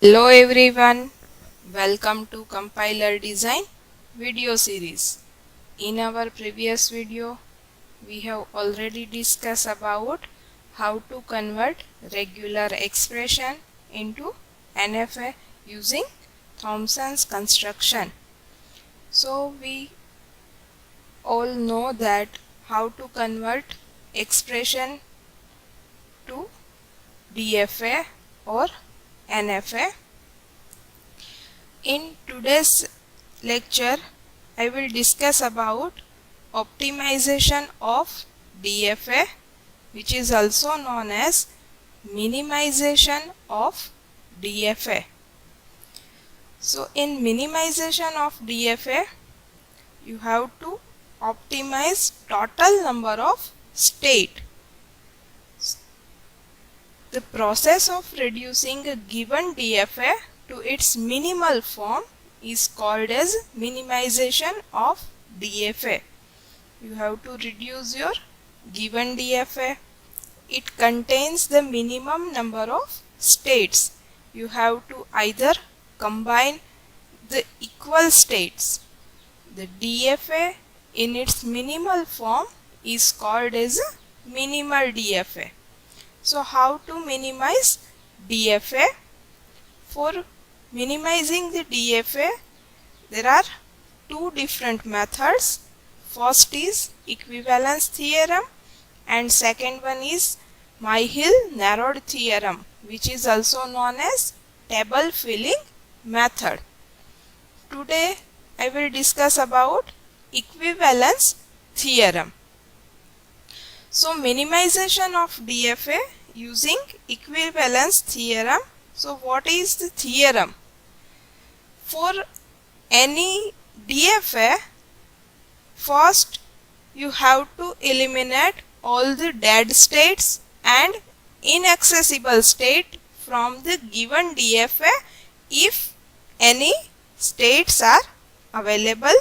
Hello everyone, welcome to Compiler Design video series. In our previous video, we have already discussed about how to convert regular expression into NFA using Thompson's construction. So we all know that how to convert expression to DFA or NFA. In today's lecture, I will discuss about optimization of DFA, which is also known as minimization of DFA. So in minimization of DFA, you have to optimize total number of state. The process of reducing a given DFA to its minimal form is called as minimization of DFA. You have to reduce your given DFA. It contains the minimum number of states. You have to either combine the equal states. The DFA in its minimal form is called as a minimal DFA. So how to minimize DFA? For minimizing the DFA, there are two different methods. First is equivalence theorem and second one is Myhill-Narod theorem, which is also known as table filling method. Today I will discuss about equivalence theorem. So minimization of DFA using equivalence theorem. So what is the theorem? For any DFA, first you have to eliminate all the dead states and inaccessible state from the given DFA if any states are available.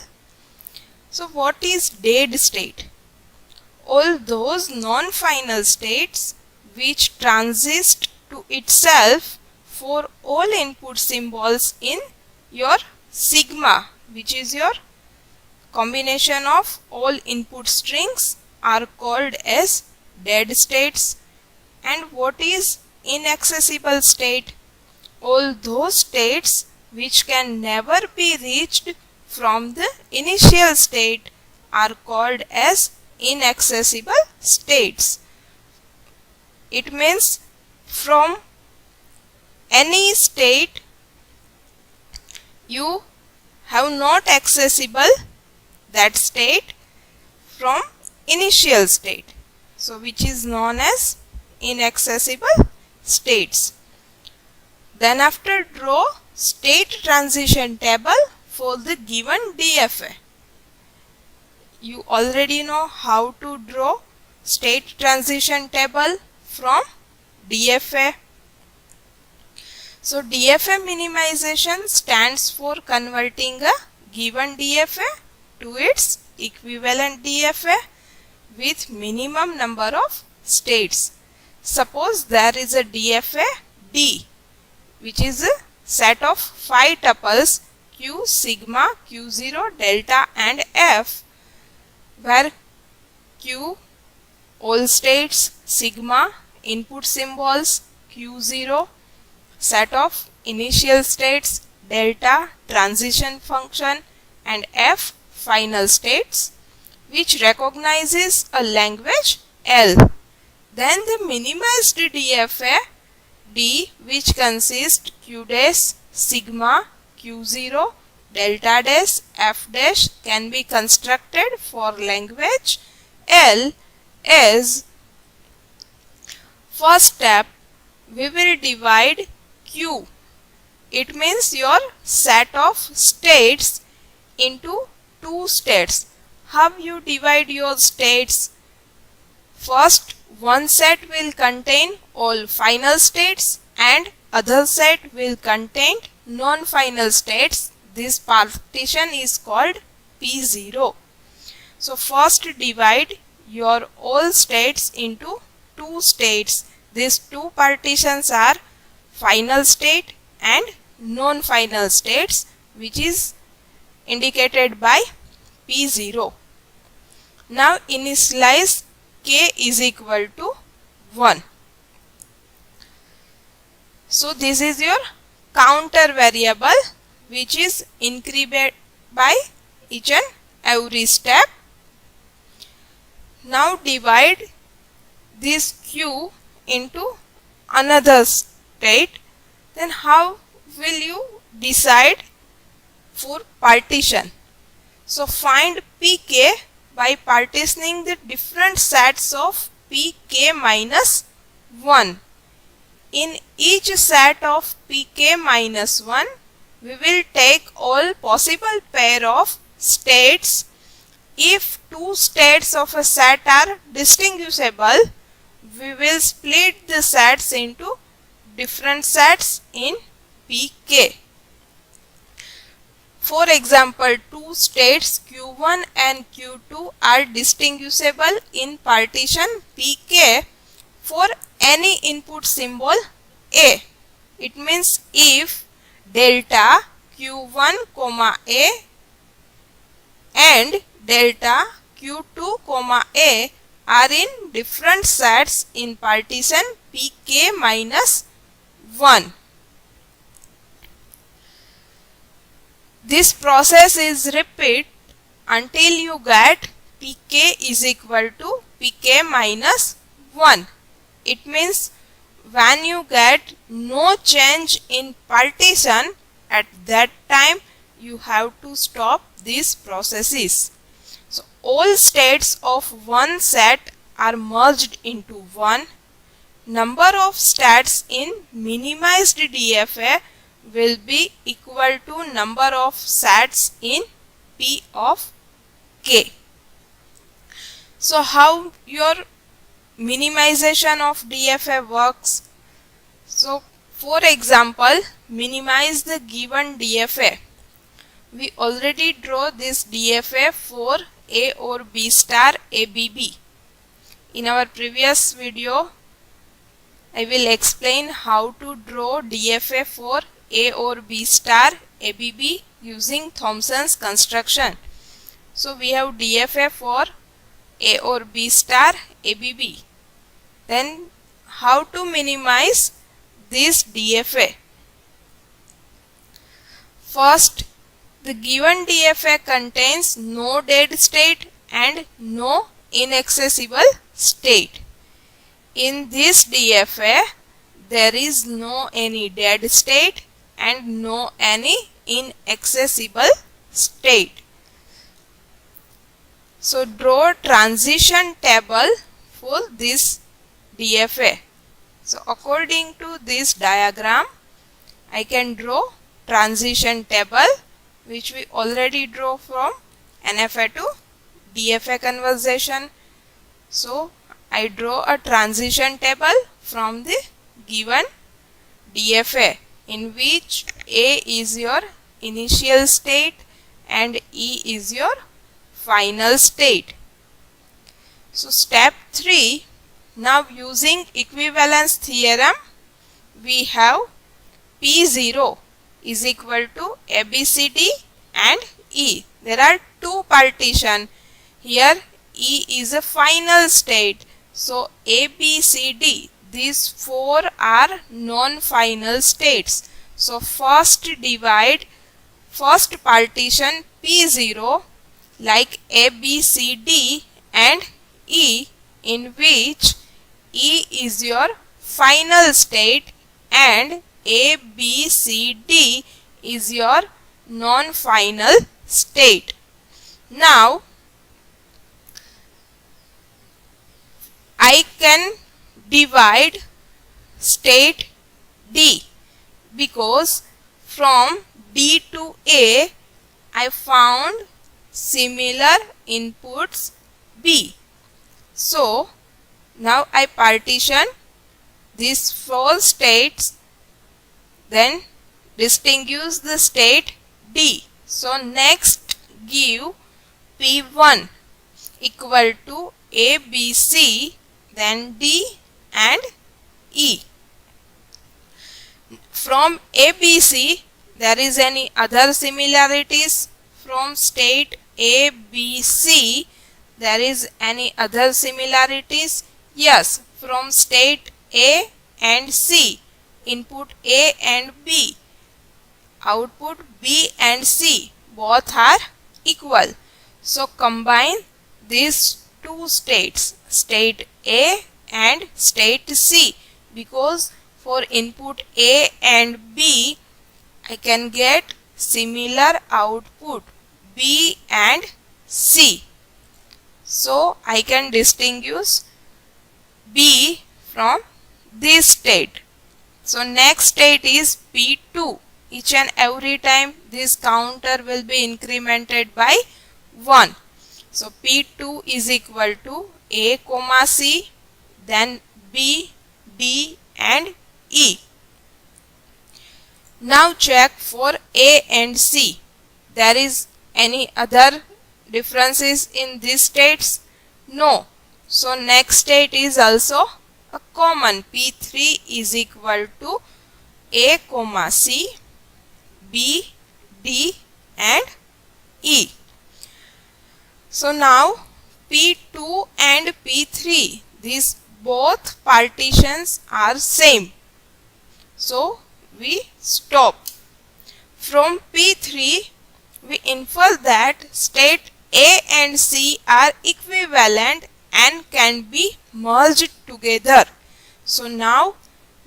So what is dead state? All those non-final states which transist to itself for all input symbols in your sigma, which is your combination of all input strings, are called as dead states. And what is inaccessible state? All those states which can never be reached from the initial state are called as inaccessible states. It means from any state you have not accessible that state from initial state, so which is known as inaccessible states. Then after, draw state transition table for the given DFA. You already know how to draw state transition table from DFA. So DFA minimization stands for converting a given DFA to its equivalent DFA with minimum number of states. Suppose there is a DFA D, which is a set of 5 tuples Q, sigma, Q0, delta and F, where Q all states, sigma input symbols, Q0 set of initial states, delta transition function and F final states, which recognizes a language L. Then the minimized DFA D, which consists Q dash, sigma, Q0, delta dash, F dash, can be constructed for language L as: first step, we will divide Q. It means your set of states into two states. How you divide your states? First, one set will contain all final states and other set will contain non-final states. This partition is called P0. So first divide your all states into two states. These two partitions are final state and non-final states, which is indicated by P0. Now initialize k is equal to 1. So this is your counter variable, which is incremented by each and every step. Now divide this q into another state. Then how will you decide for partition? So find pk by partitioning the different sets of pk minus 1. In each set of pk minus 1, we will take all possible pair of states. If two states of a set are distinguishable, we will split the sets into different sets in pk. For example, two states q1 and q2 are distinguishable in partition pk for any input symbol a. It means if delta q1 comma a and delta q2 comma a are in different sets in partition pk minus 1. This process is repeat until you get pk is equal to pk minus 1. It means when you get no change in partition, at that time you have to stop these processes. So all states of one set are merged into one. Number of states in minimized DFA will be equal to number of sets in P of k. So how your minimization of DFA works? So for example, minimize the given DFA. We already draw this DFA for A or B star ABB. In our previous video, I will explain how to draw DFA for A or B star ABB using Thompson's construction. So we have DFA for A or B star ABB. Then how to minimize this DFA? First, the given DFA contains no dead state and no inaccessible state. In this DFA, there is no any dead state and no any inaccessible state. So draw transition table for this DFA. So according to this diagram, I can draw transition table, which we already draw from NFA to DFA conversion. So I draw a transition table from the given DFA, in which A is your initial state and E is your final state. So step 3, now using equivalence theorem, we have P0 is equal to ABCD and E. There are two partitions. Here E is a final state. So ABCD, these four are non-final states. So first divide first partition P0 like ABCD and E, in which E is your final state and ABCD is your non-final state. Now I can divide state D, because from D to A I found similar inputs B. So now I partition these four states, then distinguish the state D. So next give P1 equal to ABC, then D and E. from ABC, there is any other similarities? From state ABC, there is any other similarities? Yes, from state A and C, input A and B, output B and C, both are equal. So combine these two states, state A and state C, because for input A and B, I can get similar output B and C. So I can distinguish B from this state. So next state is P2. Each and every time this counter will be incremented by 1. So P2 is equal to A comma C, then B, D and E. Now check for A and C. There is any other differences in these states? No. So next state is also a common. P3 is equal to A comma C, B, D and E. So now P2 and P3, these both partitions are same. So we stop. From P3 we infer that state A and C are equivalent and can be merged together. So now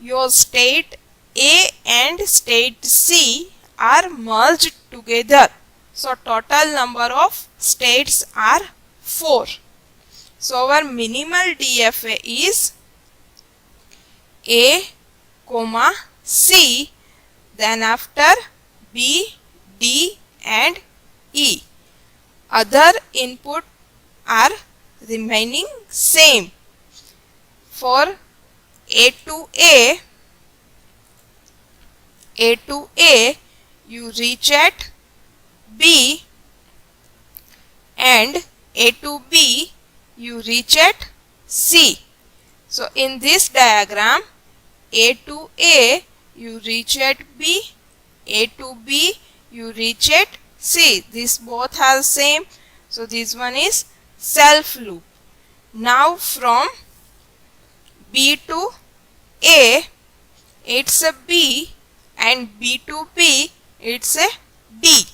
your state A and state C are merged together. So total number of states are 4. So our minimal DFA is A comma C, then after B, D and E. Other input are remaining same. For A to A, you reach at B, and A to B, you reach at C. So in this diagram, A to A, you reach at B, A to B, you reach at C. These both are same. So this one is self loop. Now from B to A, it's a B, and B to B, it's a D.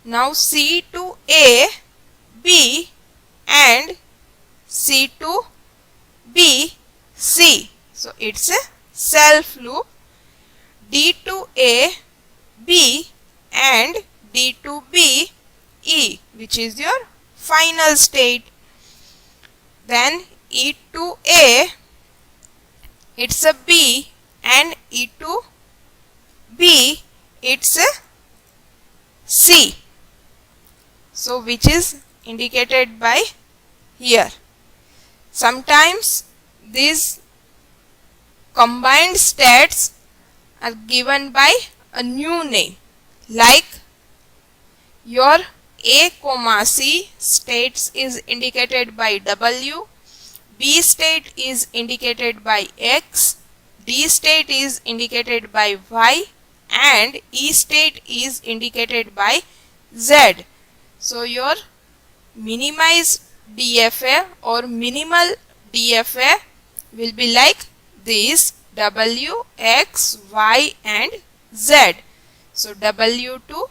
Now C to A, B, and C to B, C. So it's a self loop. D to A, B, and D to B, E, which is your final state. Then E to A, it's a B, and E to B, it's a C. So which is indicated by here. Sometimes these combined states are given by a new name, like your A comma C states is indicated by W, B state is indicated by X, D state is indicated by Y, and E state is indicated by Z. So your minimized DFA or minimal DFA will be like this: W, X, Y and Z. So W to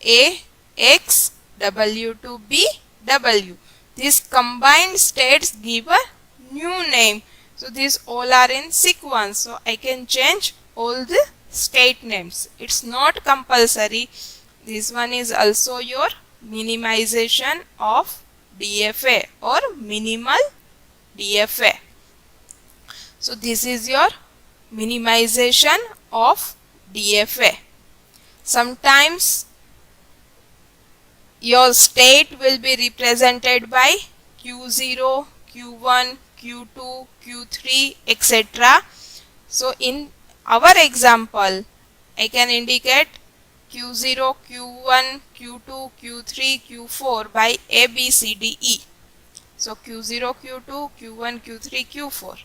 A, X, W to B, W. These combined states give a new name. So these all are in sequence. So I can change all the state names. It's not compulsory. This one is also your minimization of DFA or minimal DFA. So this is your minimization of DFA. Sometimes your state will be represented by Q0, Q1, Q2, Q3, etc. So in our example, I can indicate Q0, Q1, Q2, Q3, Q4 by A, B, C, D, E. So Q0, Q2, Q1, Q3, Q4.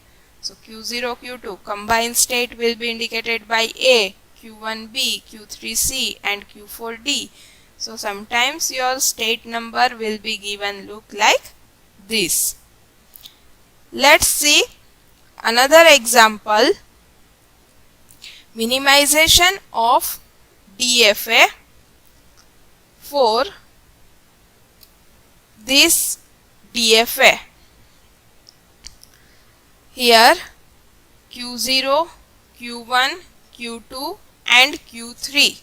So Q0, Q2 combined state will be indicated by A, Q1B, Q3C and Q4D. So sometimes your state number will be given look like this. Let's see another example. Minimization of DFA for this DFA. Here Q0, Q1, Q2 and Q3.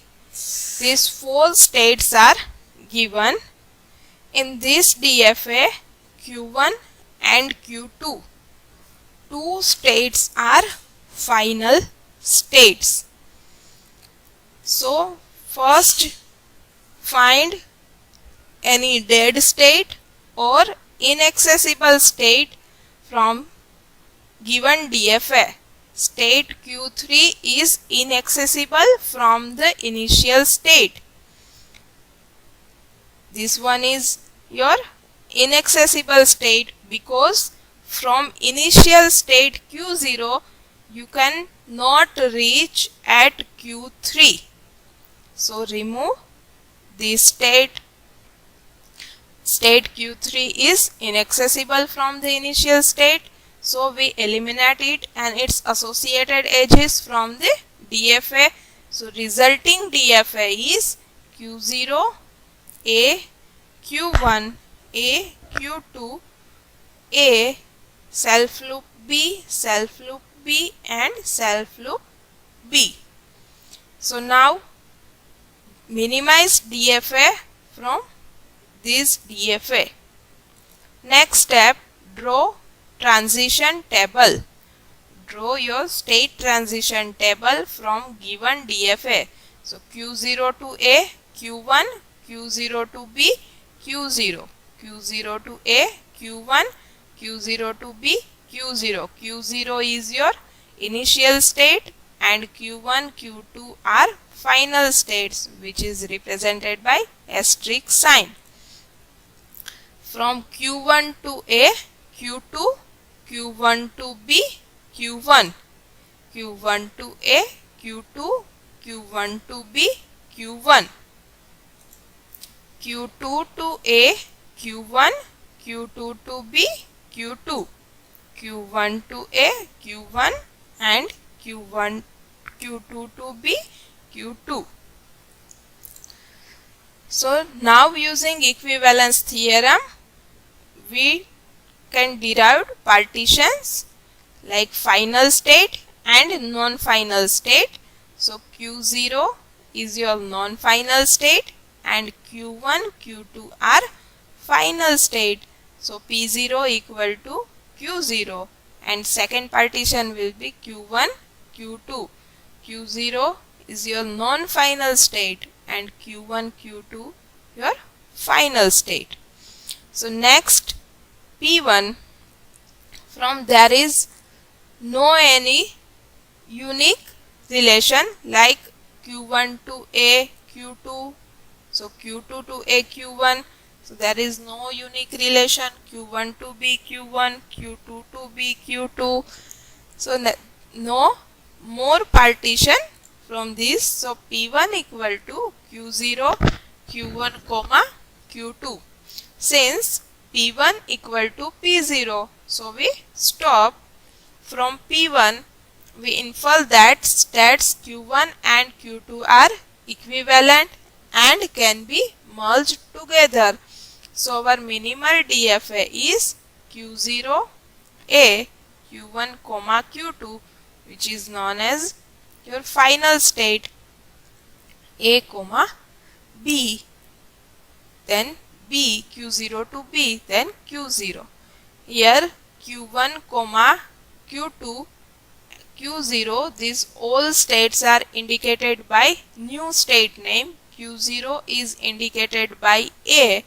These four states are given. In this DFA, Q1 and Q2, two states are final states. So first find any dead state or inaccessible state from given DFA. State Q3 is inaccessible from the initial state. This one is your inaccessible state because from initial state Q0 you can not reach at Q3. So remove this state. State Q3 is inaccessible from the initial state. So we eliminate it and its associated edges from the DFA. So resulting DFA is Q0, A, Q1, A, Q2, A, self loop B, self loop B and self loop B. So now minimize DFA from this DFA. Next step, draw transition table. Draw your state transition table from given DFA. So Q0 to A, Q1, Q0 to B, Q0, Q0 to A, Q1, Q0 to B, Q0. Q0 is your initial state and Q1, Q2 are final states, which is represented by asterisk sign. From Q1 to A, Q2, Q1 to B, Q1, Q1 to A, Q2, Q1 to B, Q1, Q2 to A, Q1, Q2 to B, Q2, Q1 to A, Q1 and Q1, Q2 to B, Q2. So now using equivalence theorem, we can derive partitions like final state and non-final state. So Q0 is your non-final state and Q1, Q2 are final state. So P0 equal to Q0 and second partition will be Q1, Q2. Q0 is your non-final state and Q1, Q2 your final state. So next P1, from there is no any unique relation like Q1 to A, Q2, so Q2 to A, Q1, so there is no unique relation, Q1 to B, Q1, Q2 to B, Q2, so no more partition from this. So P1 equal to Q0, Q1 comma Q2. Since P1 equal to P0, so we stop. From P1 we infer that states Q1 and Q2 are equivalent and can be merged together. So our minimal DFA is Q0 A, Q1 comma Q2, which is known as your final state, A comma B, then B, Q0 to B, then Q0. Here Q1 comma Q2, Q0, these all states are indicated by new state name. Q0 is indicated by A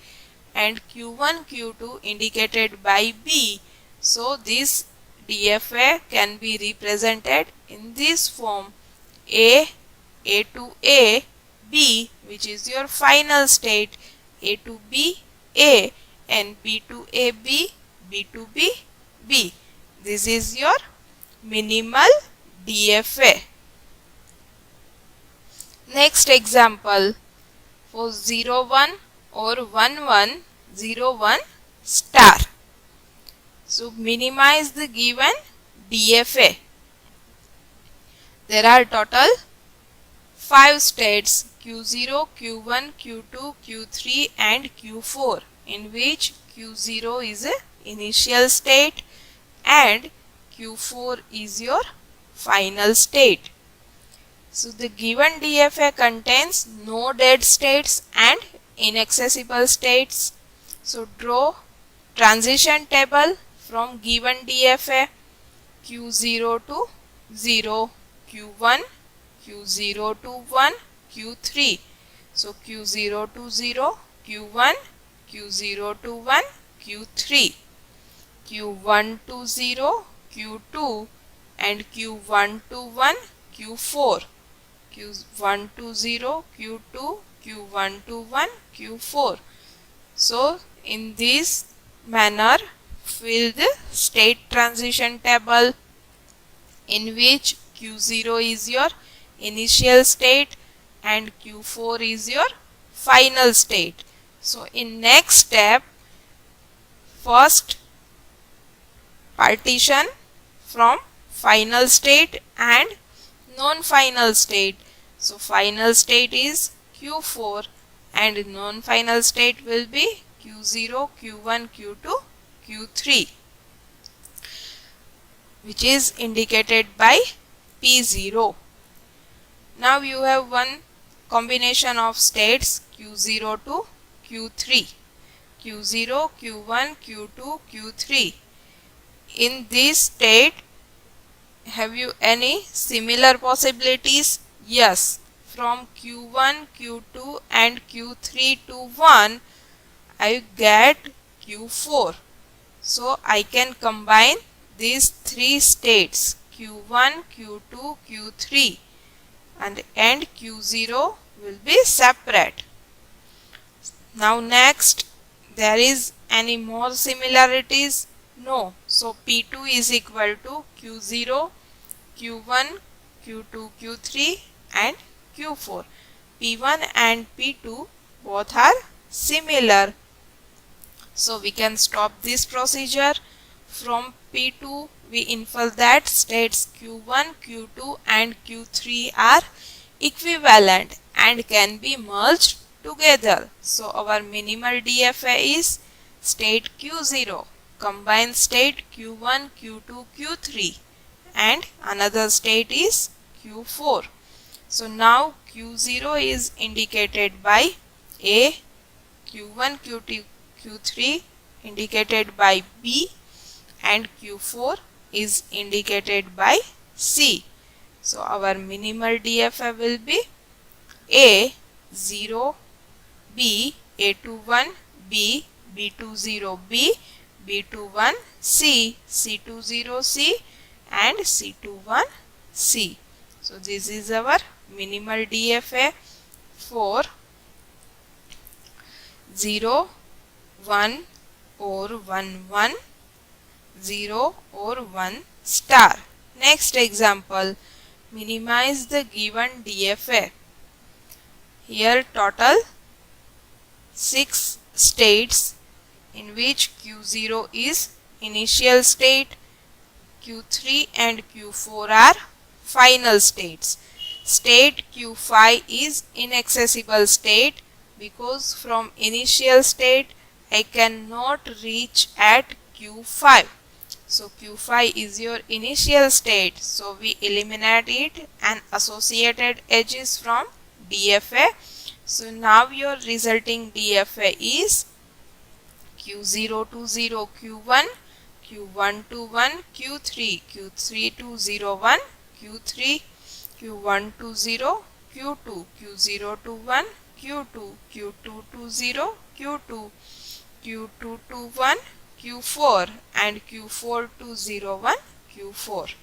and Q1, Q2 indicated by B. So this DFA can be represented in this form: A to A, B, which is your final state, A to B, A, and B to A, B, B to B, B. This is your minimal DFA. Next example, for 01 or 1101 star. So minimize the given DFA. There are total 5 states Q0, Q1, Q2, Q3 and Q4, in which Q0 is a initial state and Q4 is your final state. So the given DFA contains no dead states and inaccessible states. So draw transition table from given DFA. Q0 to 0, Q1, Q0 to 1, Q3. So Q0 to 0, Q1, Q0 to 1, Q3. Q1 to 0, Q2 and Q1 to 1, Q4. Q1 to 0, Q2, Q1 to 1, Q4. So in this manner fill the state transition table, in which Q0 is your initial state and Q4 is your final state. So in next step, first partition from final state and non-final state. So final state is Q4 and non-final state will be Q0, Q1, Q2, Q3, which is indicated by P0. Now you have one combination of states Q0 to Q3, Q0, Q1, Q2, Q3. In this state, have you any similar possibilities? Yes. From Q1, Q2 and Q3 to 1, I get Q4. So I can combine these three states Q1, Q2, Q3 and Q0 will be separate. Now next, there is any more similarities? No. So P2 is equal to Q0, Q1, Q2, Q3 and Q4. P1 and P2 both are similar. So we can stop this procedure. From P2 we infer that states Q1, Q2 and Q3 are equivalent and can be merged together. So our minimal DFA is state Q0, combined state Q1, Q2, Q3 and another state is Q4. So now Q0 is indicated by A, Q1, Q2, Q3 indicated by B and Q4 is indicated by C. So our minimal DFA will be A 0, B A21, B B20, B B21, C C20, C and C21, C. So this is our minimal DFA for 0, 1 or 1, 1, 0 or 1 star. Next example, minimize the given DFA. Here total 6 states, in which Q0 is initial state, Q3 and Q4 are final states. State Q5 is inaccessible state because from initial state I cannot reach at Q5. So Q5 is your initial state. So we eliminate it and associated edges from DFA. So now your resulting DFA is Q0 to 0, Q1, Q1 to 1, Q3, Q3 to 0, 1, Q3, Q1 to 0, Q2, Q0 to 1, Q2, Q2 to 0, Q2, Q2 to 1, Q4 and Q4 to 0, 1, Q4.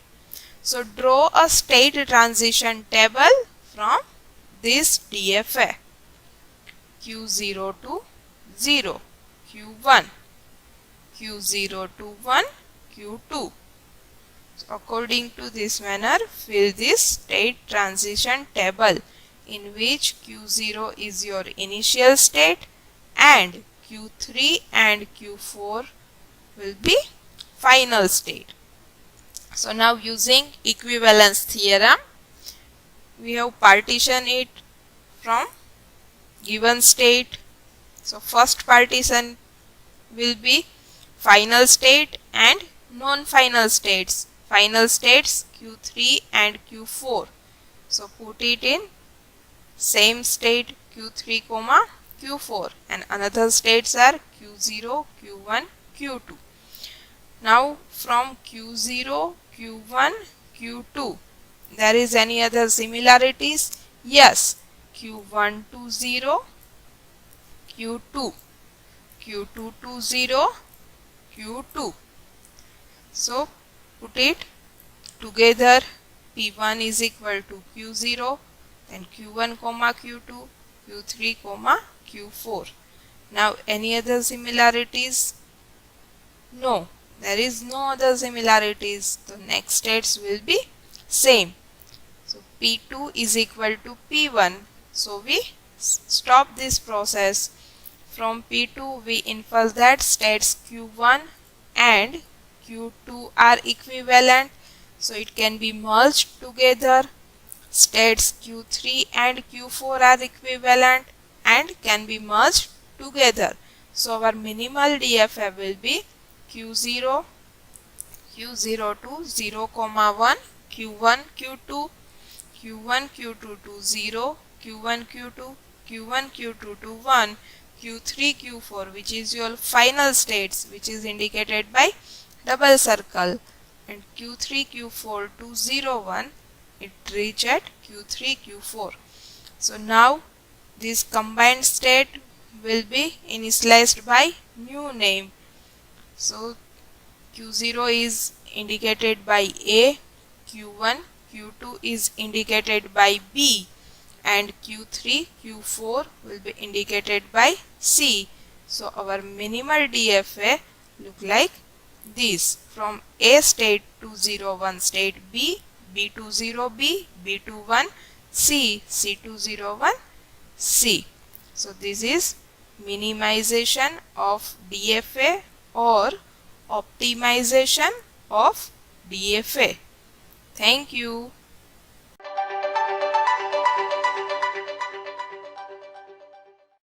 So draw a state transition table from this DFA. Q0 to 0, Q1, Q0 to 1, Q2. According to this manner, fill this state transition table in which Q0 is your initial state and Q3 and Q4 will be final state. So now using equivalence theorem, we have partitioned it from given state. So first partition will be final state and non-final states. Final states Q3 and Q4. So put it in same state Q3 comma Q4, and another states are Q0, Q1, Q2. Now from Q0, Q1, Q2, there is any other similarities? Yes, Q1 to 0, Q2, Q2 to 0, Q2. So put it together, P1 is equal to Q0, then Q1 comma Q2, Q3 comma Q4. Now any other similarities? No, there is no other similarities. The next states will be same. So P2 is equal to P1. So we stop this process. From P2 we infer that states Q1 and Q2 are equivalent. So it can be merged together. States Q3 and Q4 are equivalent and can be merged together. So our minimal DFA will be Q0, Q0 to 0, 1, Q1, Q2, Q1, Q2 to 0, Q1, Q2, Q1, Q2 to 1, Q3, Q4, which is your final states, which is indicated by double circle, and Q3, Q4 to 0, 1, it reach at Q3, Q4. So now this combined state will be initialized by new name. So Q0 is indicated by A, Q1, Q2 is indicated by B, and Q3, Q4 will be indicated by C. So our minimal DFA look like this: from A state to 0, 1 state B, B to 0 B, B to 1 C, C to 0, 1 C. So this is minimization of DFA or optimization of DFA. Thank you.